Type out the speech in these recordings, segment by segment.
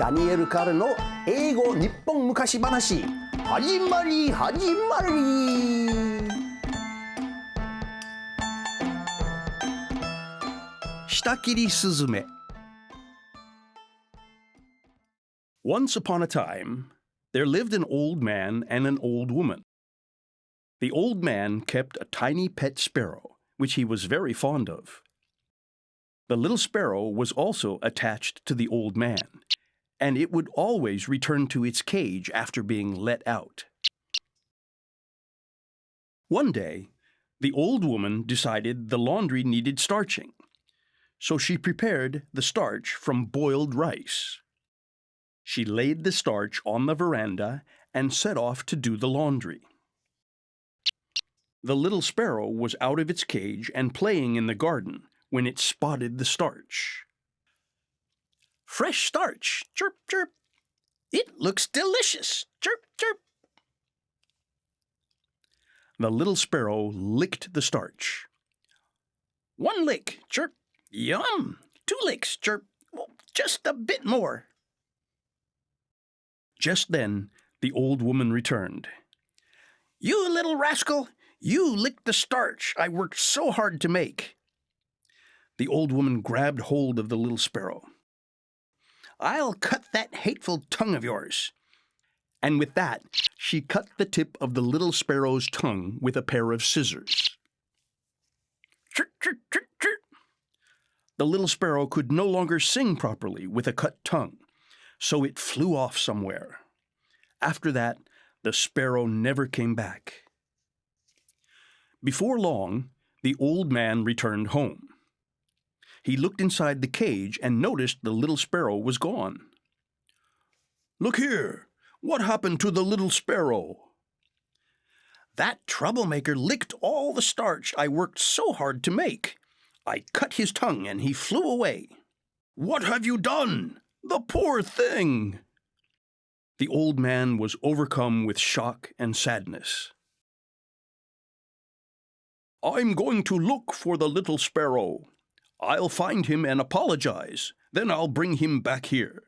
ダニエル・カールの英語日本昔話始まり舌切り雀 Once upon a time, there lived an old man and an old woman. The old man kept a tiny pet sparrow, which he was very fond of. The little sparrow was also attached to the old man, and it would always return to its cage after being let out. One day, the old woman decided the laundry needed starching, so she prepared the starch from boiled rice. She laid the starch on the veranda and set off to do the laundry. The little sparrow was out of its cage and playing in the garden when it spotted the starch. "Fresh starch, chirp, chirp. It looks delicious, chirp, chirp." The little sparrow licked the starch. "One lick, chirp. Yum. 2 licks, chirp. Oh, just a bit more." Just then, the old woman returned. "You little rascal, you licked the starch I worked so hard to make." The old woman grabbed hold of the little sparrow. "I'll cut that hateful tongue of yours." And with that, she cut the tip of the little sparrow's tongue with a pair of scissors. Chirp, chirp, chirp, chirp. The little sparrow could no longer sing properly with a cut tongue, so it flew off somewhere. After that, the sparrow never came back. Before long, the old man returned home. He looked inside the cage and noticed the little sparrow was gone. "Look here! What happened to the little sparrow?" "That troublemaker licked all the starch I worked so hard to make. I cut his tongue and he flew away." "What have you done? The poor thing!" The old man was overcome with shock and sadness. "I'm going to look for the little sparrow. I'll find him and apologize. Then I'll bring him back here."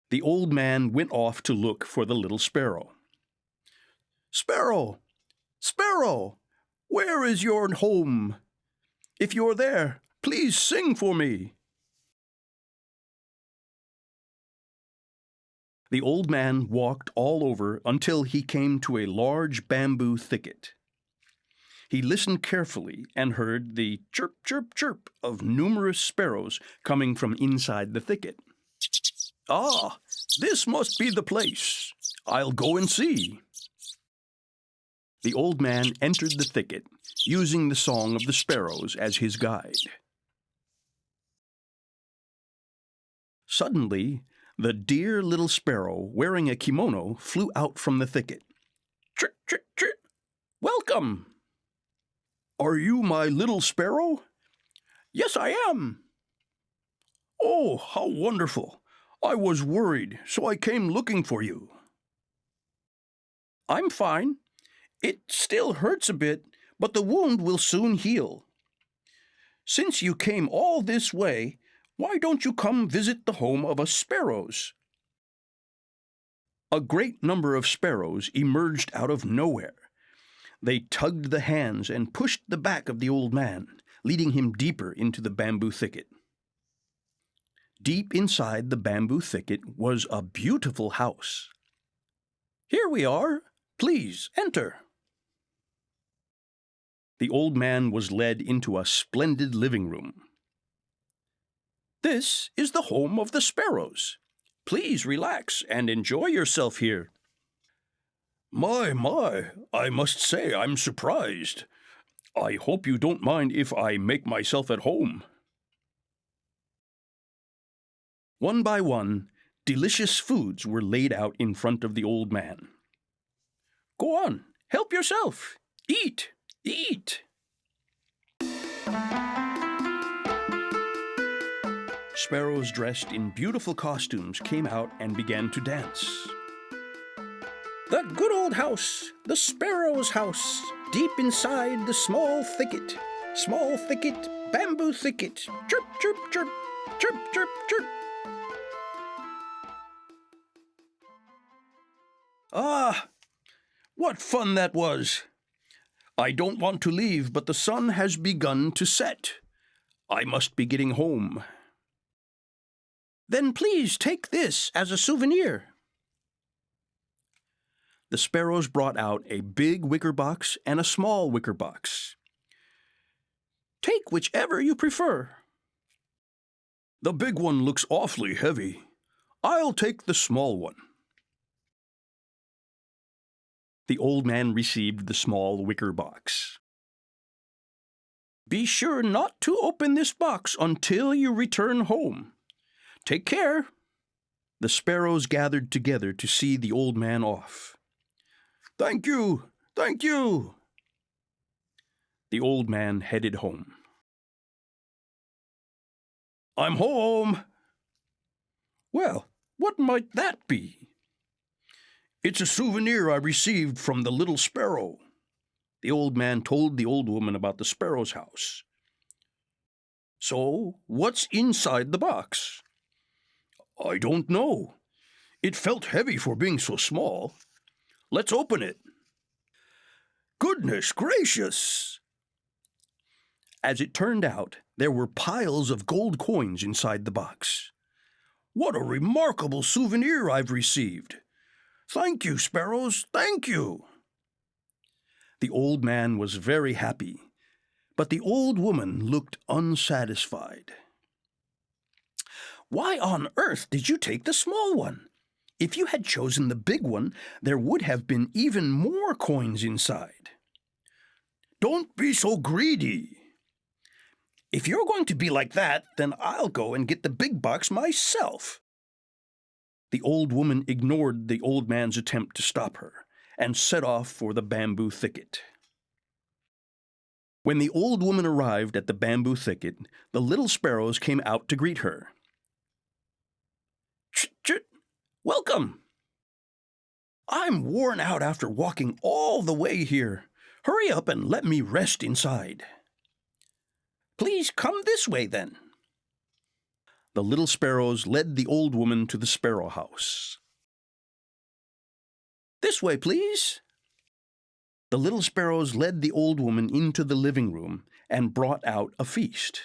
The old man went off to look for the little sparrow. "Sparrow! Sparrow! Where is your home? If you're there, please sing for me." The old man walked all over until he came to a large bamboo thicket. He listened carefully and heard the chirp, chirp, chirp of numerous sparrows coming from inside the thicket. "Ah, this must be the place. I'll go and see." The old man entered the thicket, using the song of the sparrows as his guide. Suddenly, the dear little sparrow wearing a kimono flew out from the thicket. "Chirp, chirp, chirp. Welcome." "Are you my little sparrow?" "Yes, I am." "Oh, how wonderful. I was worried, so I came looking for you." "I'm fine. It still hurts a bit, but the wound will soon heal. Since you came all this way, why don't you come visit the home of us sparrows?" A great number of sparrows emerged out of nowhere. They tugged the hands and pushed the back of the old man, leading him deeper into the bamboo thicket. Deep inside the bamboo thicket was a beautiful house. "Here we are. Please enter." The old man was led into a splendid living room. "This is the home of the sparrows. Please relax and enjoy yourself here." My, I must say I'm surprised. I hope you don't mind if I make myself at home." One by one, delicious foods were laid out in front of the old man. "Go on, help yourself. Eat, eat." Sparrows dressed in beautiful costumes came out and began to dance. "The good old house, the sparrow's house, deep inside the small thicket, bamboo thicket, chirp, chirp, chirp, chirp, chirp, chirp." Ah, what fun that was! I don't want to leave, but the sun has begun to set. I must be getting home. Then please take this as a souvenir. The sparrows brought out a big wicker box and a small wicker box. Take whichever you prefer. The big one looks awfully heavy. I'll take the small one. The old man received the small wicker box. Be sure not to open this box until you return home. Take care. The sparrows gathered together to see the old man off. Thank you, thank you. The old man headed home. I'm home. Well, what might that be? It's a souvenir I received from the little sparrow. The old man told the old woman about the sparrow's house. So, what's inside the box? I don't know. It felt heavy for being so small. Let's open it. Goodness gracious! As it turned out, there were piles of gold coins inside the box. What a remarkable souvenir I've received! Thank you, sparrows, thank you! The old man was very happy, but the old woman looked unsatisfied. Why on earth did you take the small one? If you had chosen the big one, there would have been even more coins inside. Don't be so greedy. If you're going to be like that, then I'll go and get the big box myself. The old woman ignored the old man's attempt to stop her and set off for the bamboo thicket. When the old woman arrived at the bamboo thicket, the little sparrows came out to greet her. Ch-ch-ch! Welcome! I'm worn out after walking all the way here. Hurry up and let me rest inside. Please come this way, then. The little sparrows led the old woman to the sparrow house. This way, please. The little sparrows led the old woman into the living room and brought out a feast.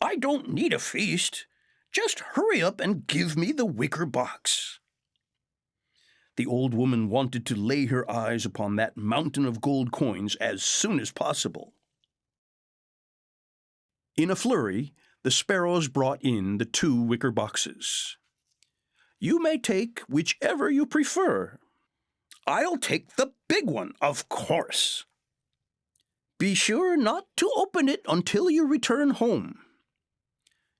I don't need a feast. Just hurry up and give me the wicker box. The old woman wanted to lay her eyes upon that mountain of gold coins as soon as possible. In a flurry, the sparrows brought in the 2 wicker boxes. You may take whichever you prefer. I'll take the big one, of course. Be sure not to open it until you return home.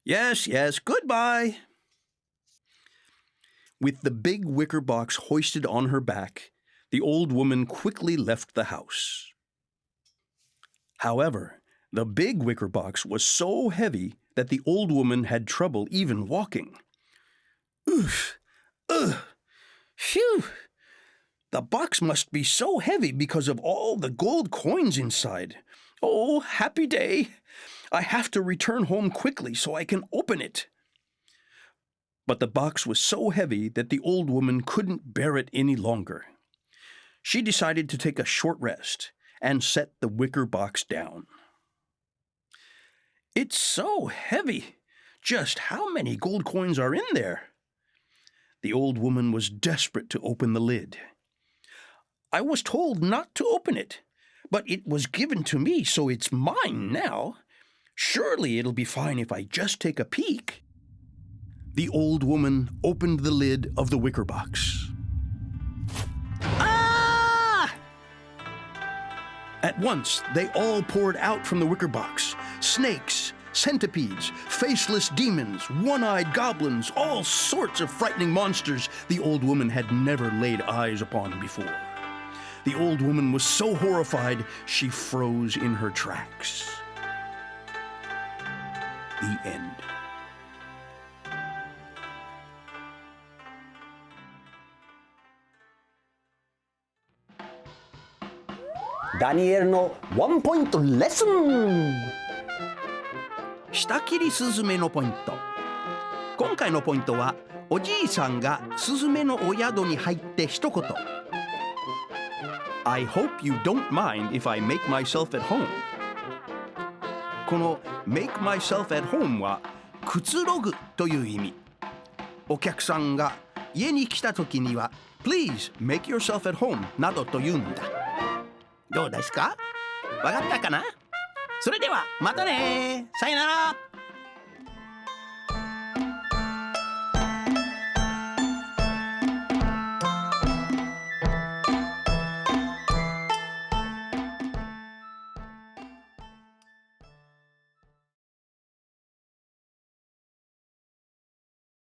Yes, goodbye. With the big wicker box hoisted on her back, the old woman quickly left the house. However, the big wicker box was so heavy that the old woman had trouble even walking. Oof! Ugh! Phew! The box must be so heavy because of all the gold coins inside. Oh, happy day! I have to return home quickly so I can open it. But the box was so heavy that the old woman couldn't bear it any longer. She decided to take a short rest and set the wicker box down. It's so heavy. Just how many gold coins are in there? The old woman was desperate to open the lid. I was told not to open it, but it was given to me, so it's mine now. Surely it'll be fine if I just take a peek. The old woman opened the lid of the wicker box. Ah! At once, they all poured out from the wicker box. Snakes, centipedes, faceless demons, one-eyed goblins, all sorts of frightening monsters the old woman had never laid eyes upon before. The old woman was so horrified, she froze in her tracks. The end.ダニエルのワンポイントレッスン。舌切り雀のポイント。今回のポイントはおじいさんがスズメのお宿に入って一言 I hope you don't mind if I make myself at home この make myself at home はくつろぐという意味。お客さんが家に来た時には Please make yourself at home などと言うんだ。どうですか？わかったかな？それではまたね。さよなら。